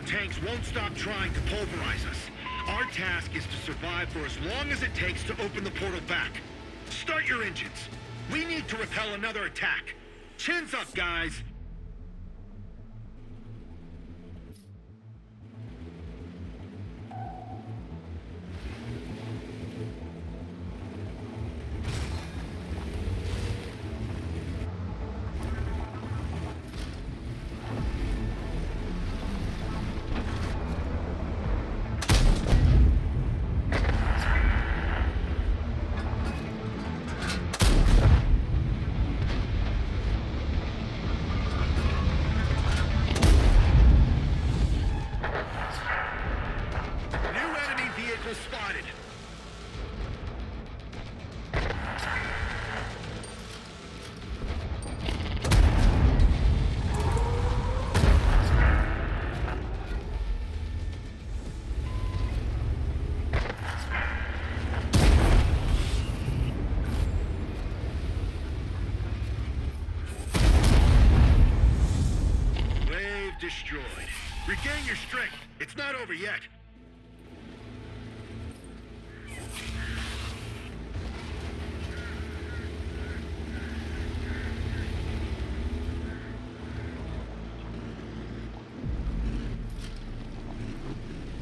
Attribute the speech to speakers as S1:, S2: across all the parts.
S1: tanks won't stop trying to pulverize us. Our task is to survive for as long as it takes to open the portal back. Start your engines. We need to repel another attack. Chins up, guys. Spotted. Wave destroyed. Regain your strength. It's not over yet.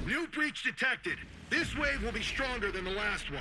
S1: New breach detected. This wave will be stronger than the last one.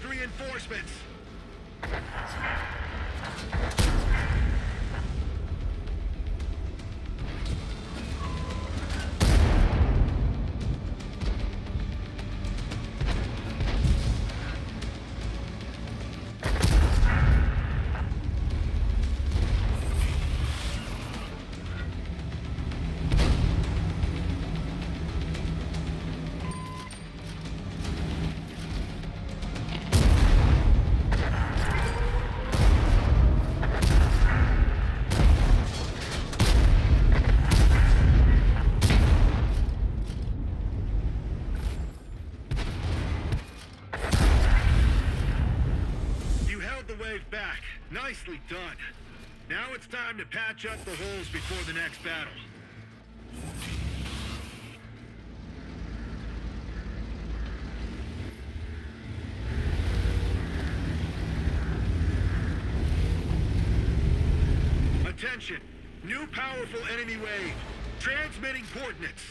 S1: Reinforcements. Back. Nicely done. Now it's time to patch up the holes before the next battle. Attention! New powerful enemy wave. Transmitting coordinates.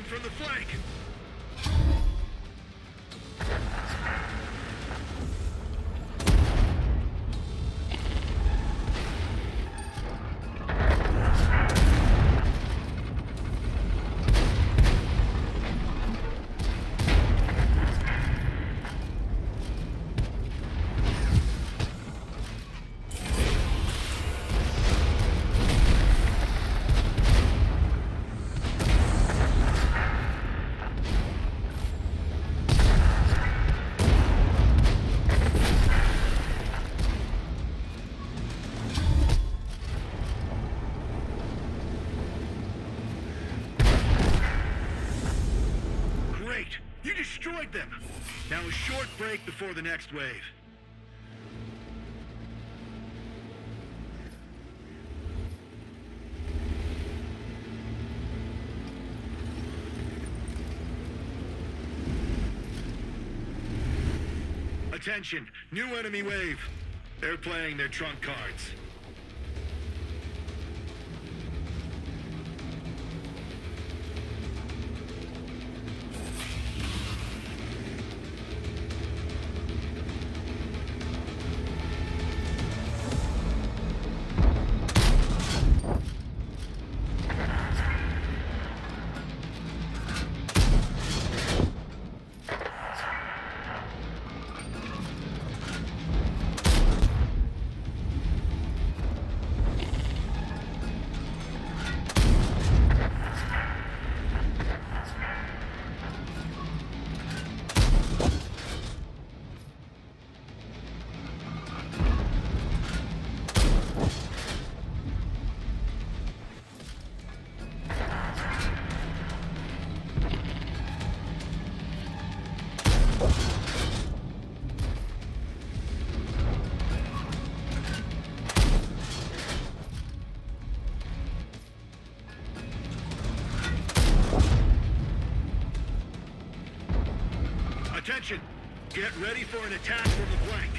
S1: From the flank. break before the next wave. Attention, new enemy wave. They're playing their trump cards. Attention! Get ready for an attack from the flank.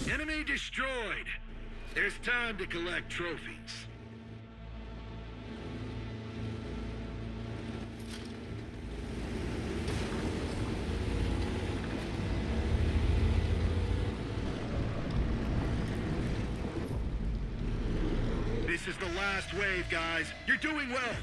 S1: Enemy destroyed. There's time to collect trophies. This is the last wave, guys. You're doing well.